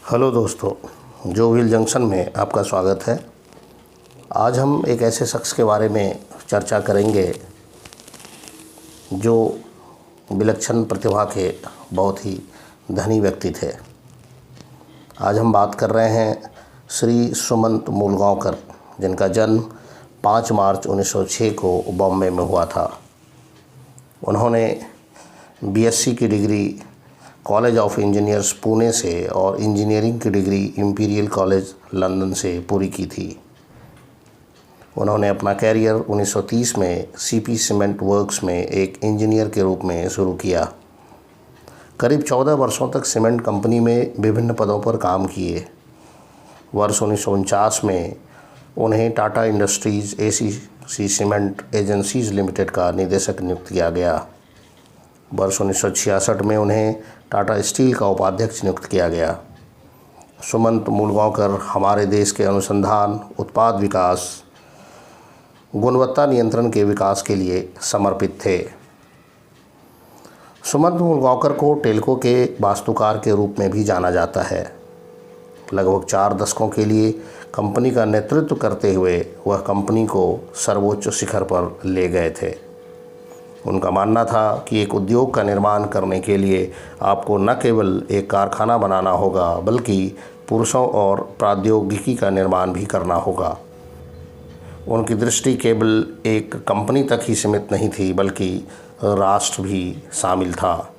Hello दोस्तों, जोविल junction में आपका स्वागत है। आज हम एक ऐसे शख्स के बारे में चर्चा करेंगे जो विलक्षण प्रतिभा के बहुत ही धनी व्यक्ति थे। आज हम बात कर रहे हैं श्री सुमंत मूलगांवकर, जिनका जन्म 5 मार्च 1906 को बॉम्बे में हुआ था। उन्होंने बीएससी की degree college of engineers Pune से और इंजीनियरिंग की डिग्री इंपीरियल कॉलेज लंदन से पूरी की थी। उन्होंने अपना कैरियर 1930 में सीपी सीमेंट वर्क्स में एक इंजीनियर के रूप में शुरू किया। करीब 14 वर्षों तक सीमेंट कंपनी में विभिन्न पदों पर काम किए। वर्ष 1949 में उन्हें Tata industries ACC cement agencies limited का निदेशक नियुक्त किया गया। वर्ष 1966 में उन्हें टाटा स्टील का उपाध्यक्ष नियुक्त किया गया। सुमंत मूलगांवकर हमारे देश के अनुसंधान, उत्पाद विकास, गुणवत्ता नियंत्रण के विकास के लिए समर्पित थे। सुमंत मूलगांवकर को टेल्को के वास्तुकार के रूप में भी जाना जाता है। लगभग 4 दशकों के लिए कंपनी का नेतृत्व करते हुए वह कंपनी को सर्वोच्च शिखर पर ले गए थे। उनका मानना था कि एक उद्योग का निर्माण करने के लिए आपको न केवल एक कारखाना बनाना होगा, बल्कि पुरुषों और प्रौद्योगिकी का निर्माण भी करना होगा। उनकी दृष्टि केवल एक कंपनी तक ही सीमित नहीं थी, बल्कि राष्ट्र भी शामिल था।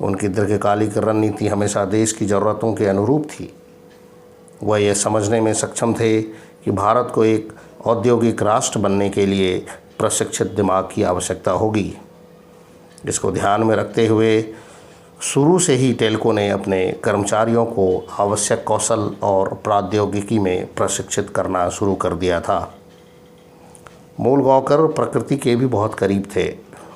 उनकी दीर्घकालिक रणनीति हमेशा देश की ज़रूरतों के अनुरूप थी। वह यह समझने में सक्षम थे कि भारत को एक औद्योगिक राष्ट्र बनने के लिए प्रशिक्षित दिमाग की आवश्यकता होगी। इसको ध्यान में रखते हुए शुरू से ही टेल्को ने अपने कर्मचारियों को आवश्यक कौशल और प्रौद्योगिकी में प्रशिक्षित करना शुरू कर दिया था। मूलगांवकर प्रकृति के भी बहुत करीब थे।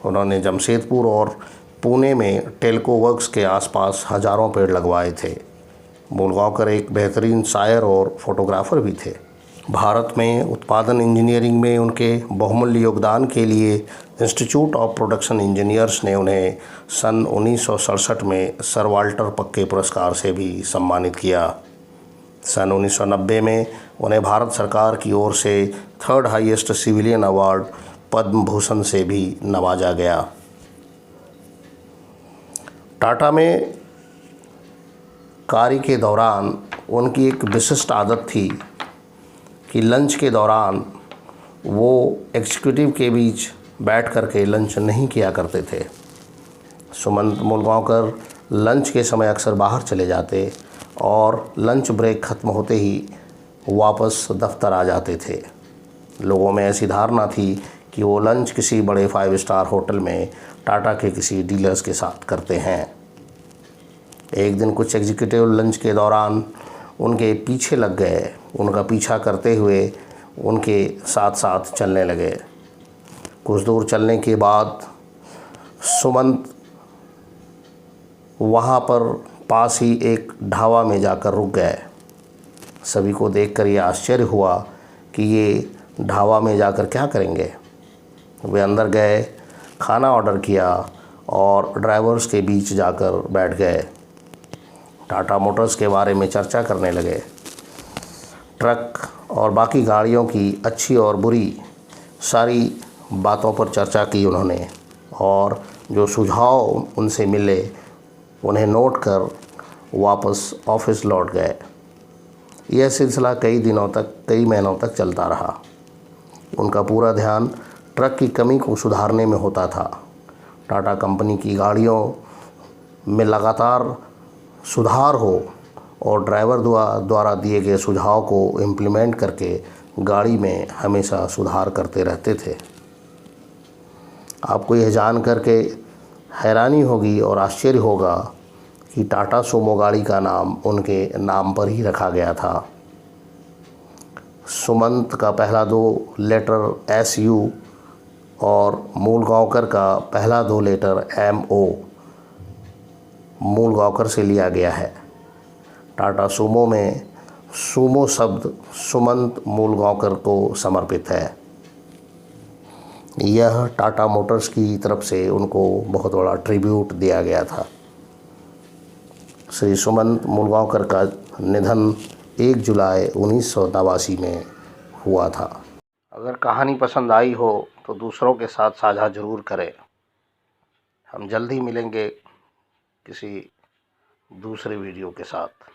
उन्होंने जमशेदपुर और पुणे में टेल्को वर्क्स के आसपास हजारों पेड़ लगवाए थे। मूलगांवकर एक बेहतरीन शायर और फोटोग्राफर भी थे। भारत में उत्पादन इंजीनियरिंग में उनके बहुमूल्य योगदान के लिए इंस्टीट्यूट ऑफ प्रोडक्शन इंजीनियर्स ने उन्हें सन 1967 में सर वाल्टर पक्के पुरस्कार से भी सम्मानित किया। सन 1990 में उन्हें भारत सरकार की ओर से 3rd highest civilian award Padma Bhushan से भी नवाजा गया। टाटा में कार्य के दौरान उनकी एक विशिष्ट आदत थी कि लंच के दौरान वो एग्जीक्यूटिव के बीच बैठ कर के लंच नहीं किया करते थे। सुमंत मूलगांवकर लंच के समय अक्सर बाहर चले जाते और लंच ब्रेक ख़त्म होते ही वापस दफ्तर आ जाते थे। लोगों में ऐसी धारणा थी कि वो लंच किसी बड़े 5 स्टार होटल में टाटा के किसी डीलर्स के साथ करते हैं। एक दिन कुछ एग्जीक्यूटिव लंच के दौरान उनके पीछे लग गए। उनका पीछा करते हुए उनके साथ साथ चलने लगे। कुछ दूर चलने के बाद सुमंत वहाँ पर पास ही एक ढाबा में जाकर रुक गए। सभी को देखकर ये आश्चर्य हुआ कि ये ढाबा में जाकर क्या करेंगे। वे अंदर गए, खाना ऑर्डर किया और ड्राइवर्स के बीच जाकर बैठ गए। टाटा मोटर्स के बारे में चर्चा करने लगे। ट्रक और बाकी गाड़ियों की अच्छी और बुरी सारी बातों पर चर्चा की उन्होंने, और जो सुझाव उनसे मिले उन्हें नोट कर वापस ऑफिस लौट गए। यह सिलसिला कई दिनों तक, कई महीनों तक चलता रहा। उनका पूरा ध्यान ट्रक की कमी को सुधारने में होता था। टाटा कंपनी की गाड़ियों में लगातार सुधार हो और ड्राइवर द्वारा दिए गए सुझाव को इम्प्लीमेंट करके गाड़ी में हमेशा सुधार करते रहते थे। आपको यह जान करके हैरानी होगी और आश्चर्य होगा कि टाटा सुमो गाड़ी का नाम उनके नाम पर ही रखा गया था। सुमंत का पहला 2 लेटर SU और मूलगांवकर का पहला 2 लेटर MO मूलगांवकर से लिया गया है। टाटा सुमो में सुमो शब्द सुमंत मूलगांवकर को समर्पित है। यह टाटा मोटर्स की तरफ से उनको बहुत बड़ा ट्रिब्यूट दिया गया था। श्री सुमंत मूलगांवकर का निधन 1 जुलाई 1989 में हुआ था। अगर कहानी पसंद आई हो तो दूसरों के साथ साझा ज़रूर करें। हम जल्दी मिलेंगे किसी दूसरे वीडियो के साथ।